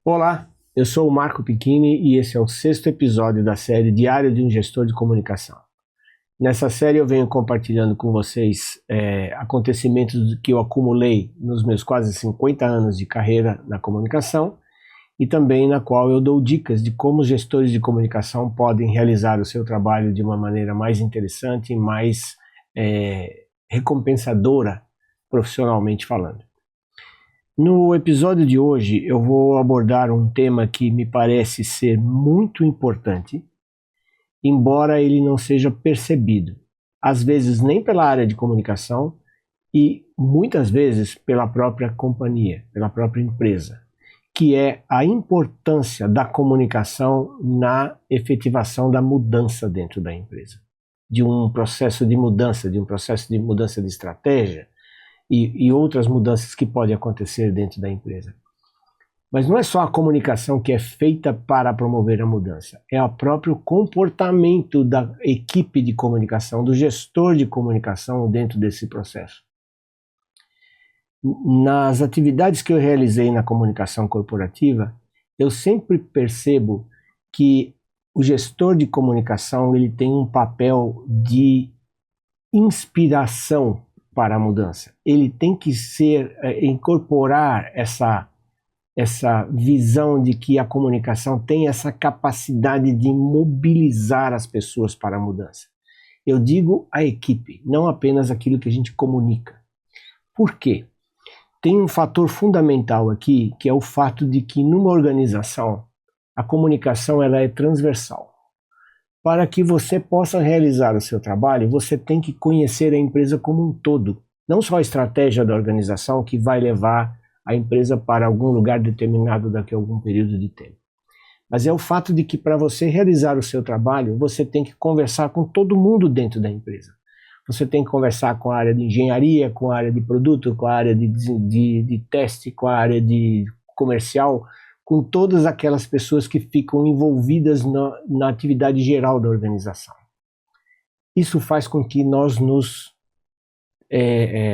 Olá, eu sou o Marco Picchini e esse é o sexto episódio da série Diário de um Gestor de Comunicação. Nessa série eu venho compartilhando com vocês acontecimentos que eu acumulei nos meus quase 50 anos de carreira na comunicação e também na qual eu dou dicas de como os gestores de comunicação podem realizar o seu trabalho de uma maneira mais interessante e mais recompensadora profissionalmente falando. No episódio de hoje eu vou abordar um tema que me parece ser muito importante, embora ele não seja percebido, às vezes nem pela área de comunicação e muitas vezes pela própria companhia, pela própria empresa, que é a importância da comunicação na efetivação da mudança dentro da empresa, de um processo de mudança de estratégia, e outras mudanças que podem acontecer dentro da empresa. Mas não é só a comunicação que é feita para promover a mudança, é o próprio comportamento da equipe de comunicação, do gestor de comunicação dentro desse processo. Nas atividades que eu realizei na comunicação corporativa, eu sempre percebo que o gestor de comunicação ele tem um papel de inspiração para a mudança. Ele tem que incorporar essa visão de que a comunicação tem essa capacidade de mobilizar as pessoas para a mudança. Eu digo a equipe, não apenas aquilo que a gente comunica. Por quê? Tem um fator fundamental aqui, que é o fato de que numa organização, a comunicação ela é transversal. Para que você possa realizar o seu trabalho, você tem que conhecer a empresa como um todo. Não só a estratégia da organização que vai levar a empresa para algum lugar determinado daqui a algum período de tempo. Mas é o fato de que para você realizar o seu trabalho, você tem que conversar com todo mundo dentro da empresa. Você tem que conversar com a área de engenharia, com a área de produto, com a área de teste, com a área de comercial, com todas aquelas pessoas que ficam envolvidas na atividade geral da organização. Isso faz com que nós nos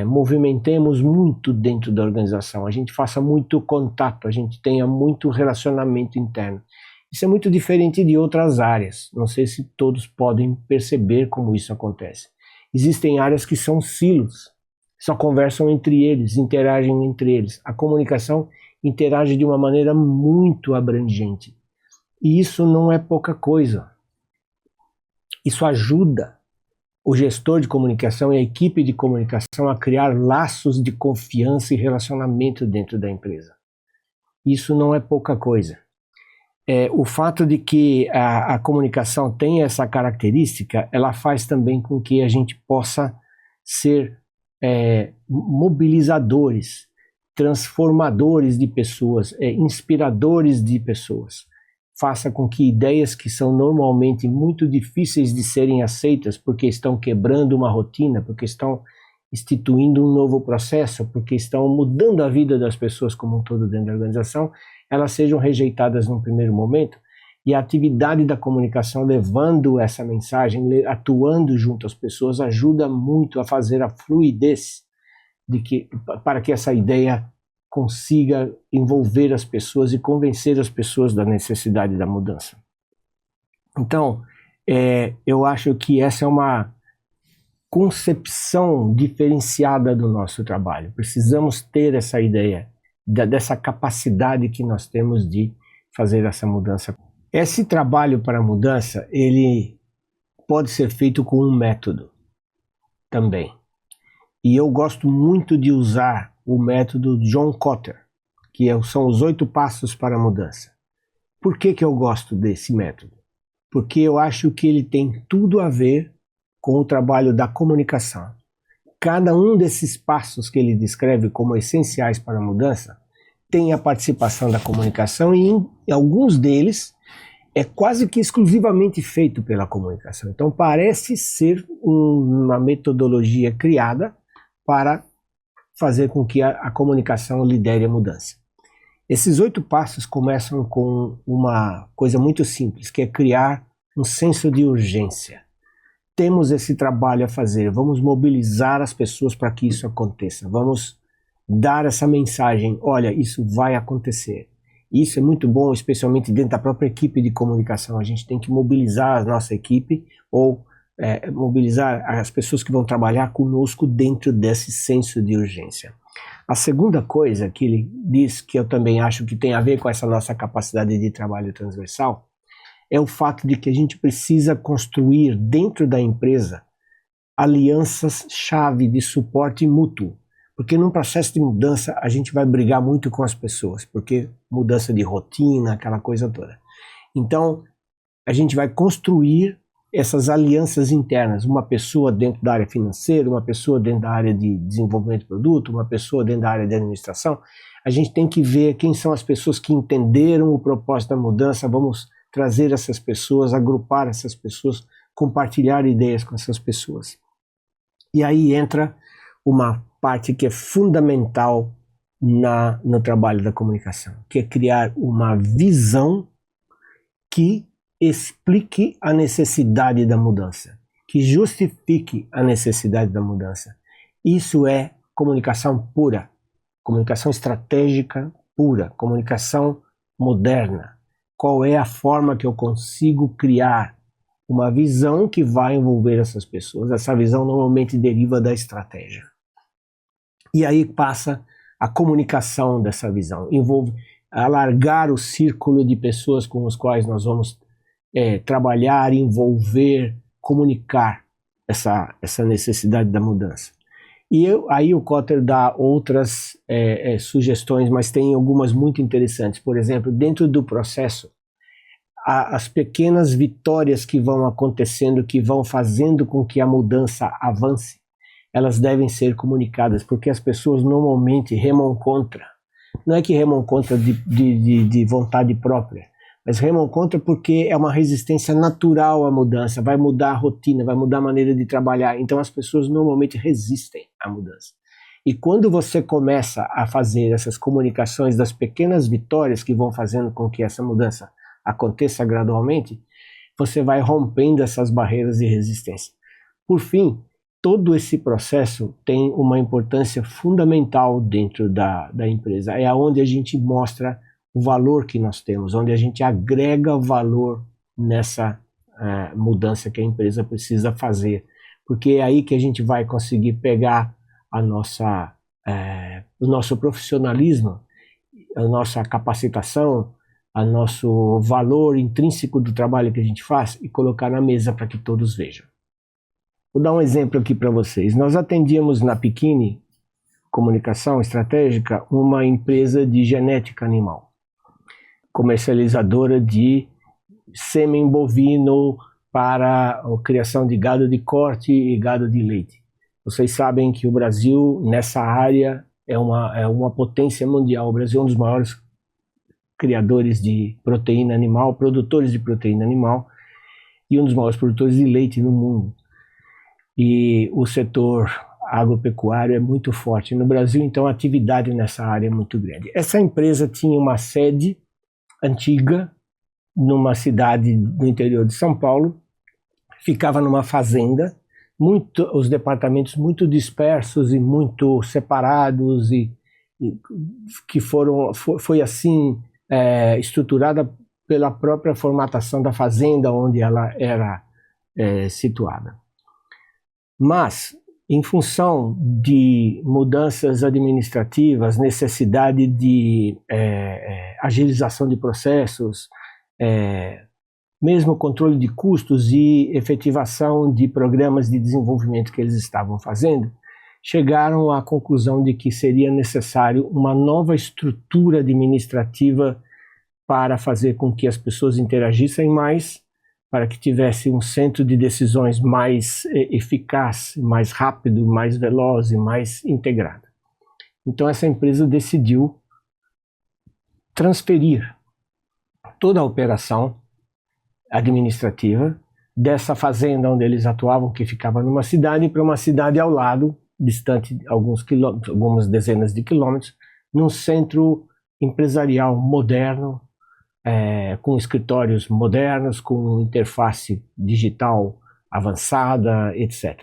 movimentemos muito dentro da organização, a gente faça muito contato, a gente tenha muito relacionamento interno. Isso é muito diferente de outras áreas, não sei se todos podem perceber como isso acontece. Existem áreas que são silos, só conversam entre eles, interagem entre eles. A comunicação interage de uma maneira muito abrangente. E isso não é pouca coisa. Isso ajuda o gestor de comunicação e a equipe de comunicação a criar laços de confiança e relacionamento dentro da empresa. Isso não é pouca coisa. O fato de que a comunicação tem essa característica, ela faz também com que a gente possa ser mobilizadores, transformadores de pessoas, inspiradores de pessoas. Faça com que ideias que são normalmente muito difíceis de serem aceitas porque estão quebrando uma rotina, porque estão instituindo um novo processo, porque estão mudando a vida das pessoas como um todo dentro da organização, elas sejam rejeitadas num primeiro momento, e a atividade da comunicação levando essa mensagem, atuando junto às pessoas, ajuda muito a fazer a fluidez para que essa ideia consiga envolver as pessoas e convencer as pessoas da necessidade da mudança. Então, eu acho que essa é uma concepção diferenciada do nosso trabalho. Precisamos ter essa ideia, dessa capacidade que nós temos de fazer essa mudança. Esse trabalho para a mudança, ele pode ser feito com um método também. E eu gosto muito de usar o método John Kotter, que são os 8 passos para a mudança. Por que eu gosto desse método? Porque eu acho que ele tem tudo a ver com o trabalho da comunicação. Cada um desses passos que ele descreve como essenciais para a mudança tem a participação da comunicação e em alguns deles é quase que exclusivamente feito pela comunicação. Então parece ser uma metodologia criada para fazer com que a comunicação lidere a mudança. Esses 8 passos começam com uma coisa muito simples, que é criar um senso de urgência. Temos esse trabalho a fazer, vamos mobilizar as pessoas para que isso aconteça, vamos dar essa mensagem, olha, isso vai acontecer. E isso é muito bom, especialmente dentro da própria equipe de comunicação. A gente tem que mobilizar a nossa equipe ou mobilizar as pessoas que vão trabalhar conosco dentro desse senso de urgência. A segunda coisa que ele diz, que eu também acho que tem a ver com essa nossa capacidade de trabalho transversal, é o fato de que a gente precisa construir dentro da empresa alianças-chave de suporte mútuo. Porque num processo de mudança a gente vai brigar muito com as pessoas, porque mudança de rotina, aquela coisa toda. Então a gente vai construir essas alianças internas, uma pessoa dentro da área financeira, uma pessoa dentro da área de desenvolvimento de produto, uma pessoa dentro da área de administração. A gente tem que ver quem são as pessoas que entenderam o propósito da mudança, vamos trazer essas pessoas, agrupar essas pessoas, compartilhar ideias com essas pessoas. E aí entra uma parte que é fundamental no trabalho da comunicação, que é criar uma visão que explique a necessidade da mudança, que justifique a necessidade da mudança. Isso é comunicação pura, comunicação estratégica pura, comunicação moderna. Qual é a forma que eu consigo criar uma visão que vai envolver essas pessoas? Essa visão normalmente deriva da estratégia. E aí passa a comunicação dessa visão, envolve alargar o círculo de pessoas com os quais nós vamos trabalhar, envolver, comunicar essa necessidade da mudança. E aí o Kotter dá outras sugestões, mas tem algumas muito interessantes. Por exemplo, dentro do processo, as pequenas vitórias que vão acontecendo, que vão fazendo com que a mudança avance, elas devem ser comunicadas, porque as pessoas normalmente remam contra. Não é que remam contra de vontade própria, mas remam contra porque é uma resistência natural à mudança, vai mudar a rotina, vai mudar a maneira de trabalhar. Então as pessoas normalmente resistem à mudança. E quando você começa a fazer essas comunicações das pequenas vitórias que vão fazendo com que essa mudança aconteça gradualmente, você vai rompendo essas barreiras de resistência. Por fim, todo esse processo tem uma importância fundamental dentro da empresa. É onde a gente mostra o valor que nós temos, onde a gente agrega valor nessa mudança que a empresa precisa fazer. Porque é aí que a gente vai conseguir pegar o nosso profissionalismo, a nossa capacitação, o nosso valor intrínseco do trabalho que a gente faz e colocar na mesa para que todos vejam. Vou dar um exemplo aqui para vocês. Nós atendíamos na Picchini Comunicação Estratégica uma empresa de genética animal, comercializadora de sêmen bovino para a criação de gado de corte e gado de leite. Vocês sabem que o Brasil, nessa área, é uma potência mundial. O Brasil é um dos maiores criadores de proteína animal, produtores de proteína animal, e um dos maiores produtores de leite no mundo. E o setor agropecuário é muito forte no Brasil, então a atividade nessa área é muito grande. Essa empresa tinha uma sede antiga numa cidade do interior de São Paulo, ficava numa fazenda, os departamentos muito dispersos e muito separados, e que foi assim estruturada pela própria formatação da fazenda onde ela era situada. Mas, em função de mudanças administrativas, necessidade de agilização de processos, mesmo controle de custos e efetivação de programas de desenvolvimento que eles estavam fazendo, chegaram à conclusão de que seria necessário uma nova estrutura administrativa para fazer com que as pessoas interagissem mais, para que tivesse um centro de decisões mais eficaz, mais rápido, mais veloz e mais integrado. Então essa empresa decidiu transferir toda a operação administrativa dessa fazenda onde eles atuavam, que ficava numa cidade, para uma cidade ao lado, distante algumas dezenas de quilômetros, num centro empresarial moderno, com escritórios modernos, com interface digital avançada, etc.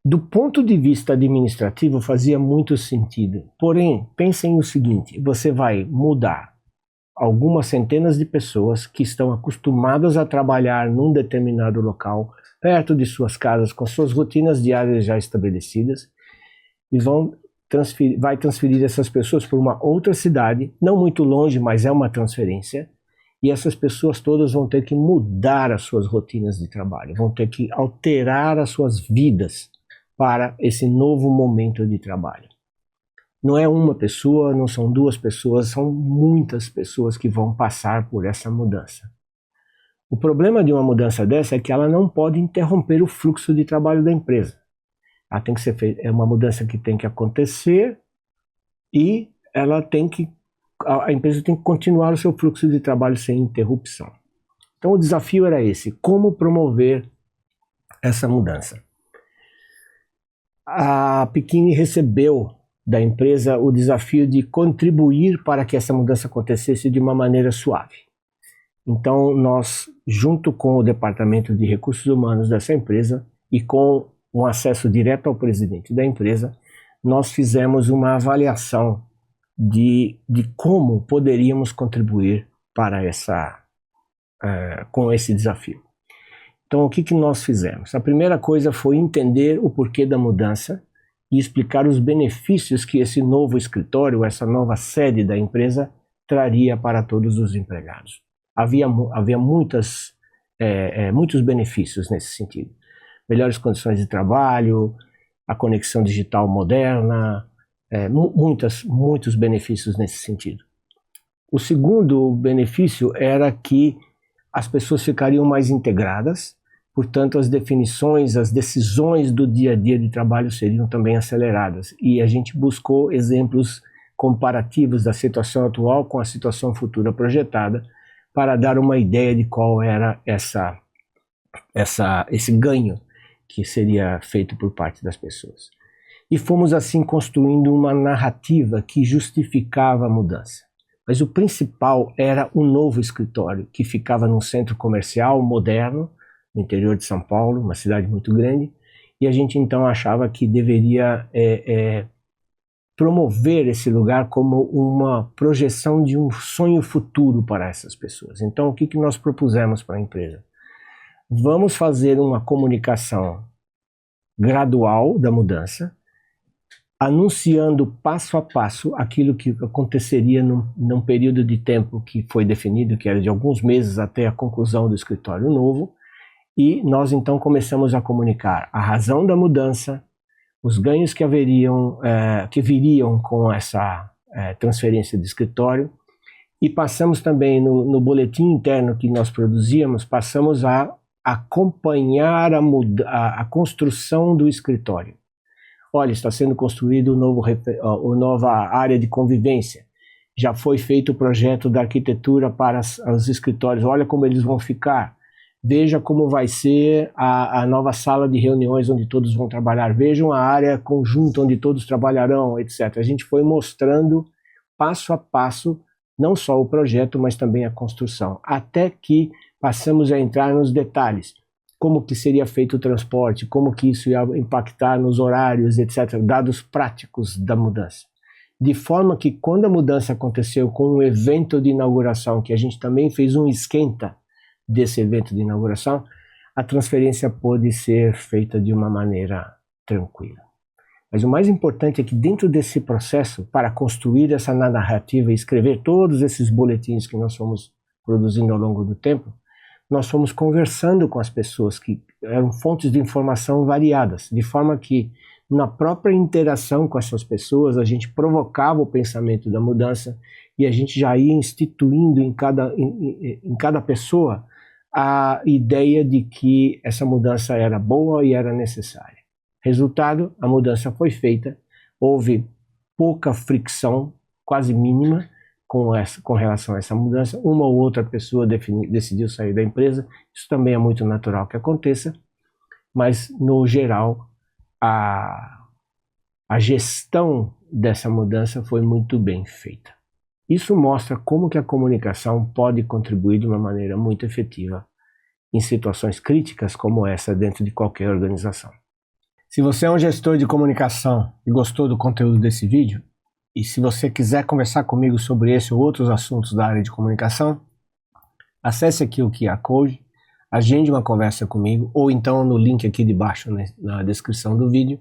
Do ponto de vista administrativo, fazia muito sentido. Porém, pensem o seguinte: você vai mudar algumas centenas de pessoas que estão acostumadas a trabalhar num determinado local, perto de suas casas, com suas rotinas diárias já estabelecidas, e vai transferir essas pessoas para uma outra cidade, não muito longe, mas é uma transferência, e essas pessoas todas vão ter que mudar as suas rotinas de trabalho, vão ter que alterar as suas vidas para esse novo momento de trabalho. Não é uma pessoa, não são duas pessoas, são muitas pessoas que vão passar por essa mudança. O problema de uma mudança dessa é que ela não pode interromper o fluxo de trabalho da empresa. Ela tem que ser feita, é uma mudança que tem que acontecer e a empresa tem que continuar o seu fluxo de trabalho sem interrupção. Então o desafio era esse: como promover essa mudança? A Picchini recebeu da empresa o desafio de contribuir para que essa mudança acontecesse de uma maneira suave. Então nós, junto com o departamento de recursos humanos dessa empresa e com um acesso direto ao presidente da empresa, nós fizemos uma avaliação de como poderíamos contribuir para com esse desafio. Então o que nós fizemos? A primeira coisa foi entender o porquê da mudança e explicar os benefícios que esse novo escritório, essa nova sede da empresa, traria para todos os empregados. Havia muitos benefícios nesse sentido. Melhores condições de trabalho, a conexão digital moderna, muitos benefícios nesse sentido. O segundo benefício era que as pessoas ficariam mais integradas, portanto as definições, as decisões do dia a dia de trabalho seriam também aceleradas. E a gente buscou exemplos comparativos da situação atual com a situação futura projetada para dar uma ideia de qual era esse ganho que seria feito por parte das pessoas. E fomos assim construindo uma narrativa que justificava a mudança. Mas o principal era o novo escritório, que ficava num centro comercial moderno, no interior de São Paulo, uma cidade muito grande, e a gente então achava que deveria promover esse lugar como uma projeção de um sonho futuro para essas pessoas. Então o que nós propusemos para a empresa? Vamos fazer uma comunicação gradual da mudança, anunciando passo a passo aquilo que aconteceria num período de tempo que foi definido, que era de alguns meses até a conclusão do escritório novo, e nós então começamos a comunicar a razão da mudança, os ganhos que viriam com essa transferência de escritório, e passamos também no boletim interno que nós produzíamos, passamos a acompanhar a construção do escritório. Olha, está sendo construído nova área de convivência. Já foi feito o projeto da arquitetura para os escritórios. Olha como eles vão ficar. Veja como vai ser a nova sala de reuniões onde todos vão trabalhar. Vejam a área conjunta onde todos trabalharão, etc. A gente foi mostrando passo a passo não só o projeto, mas também a construção, até que passamos a entrar nos detalhes. Como que seria feito o transporte, como que isso ia impactar nos horários, etc., dados práticos da mudança. De forma que quando a mudança aconteceu com um evento de inauguração, que a gente também fez um esquenta desse evento de inauguração, a transferência pôde ser feita de uma maneira tranquila. Mas o mais importante é que dentro desse processo, para construir essa narrativa e escrever todos esses boletins que nós fomos produzindo ao longo do tempo, nós fomos conversando com as pessoas que eram fontes de informação variadas, de forma que na própria interação com essas pessoas a gente provocava o pensamento da mudança e a gente já ia instituindo em cada pessoa a ideia de que essa mudança era boa e era necessária. Resultado, a mudança foi feita, houve pouca fricção, quase mínima, com relação a essa mudança. Uma ou outra pessoa decidiu sair da empresa, isso também é muito natural que aconteça, mas no geral a gestão dessa mudança foi muito bem feita. Isso mostra como que a comunicação pode contribuir de uma maneira muito efetiva em situações críticas como essa dentro de qualquer organização. Se você é um gestor de comunicação e gostou do conteúdo desse vídeo, e se você quiser conversar comigo sobre esse ou outros assuntos da área de comunicação, acesse aqui o QR Code, agende uma conversa comigo, ou então no link aqui de baixo, né, na descrição do vídeo.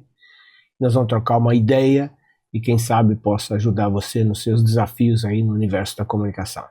Nós vamos trocar uma ideia e quem sabe possa ajudar você nos seus desafios aí no universo da comunicação.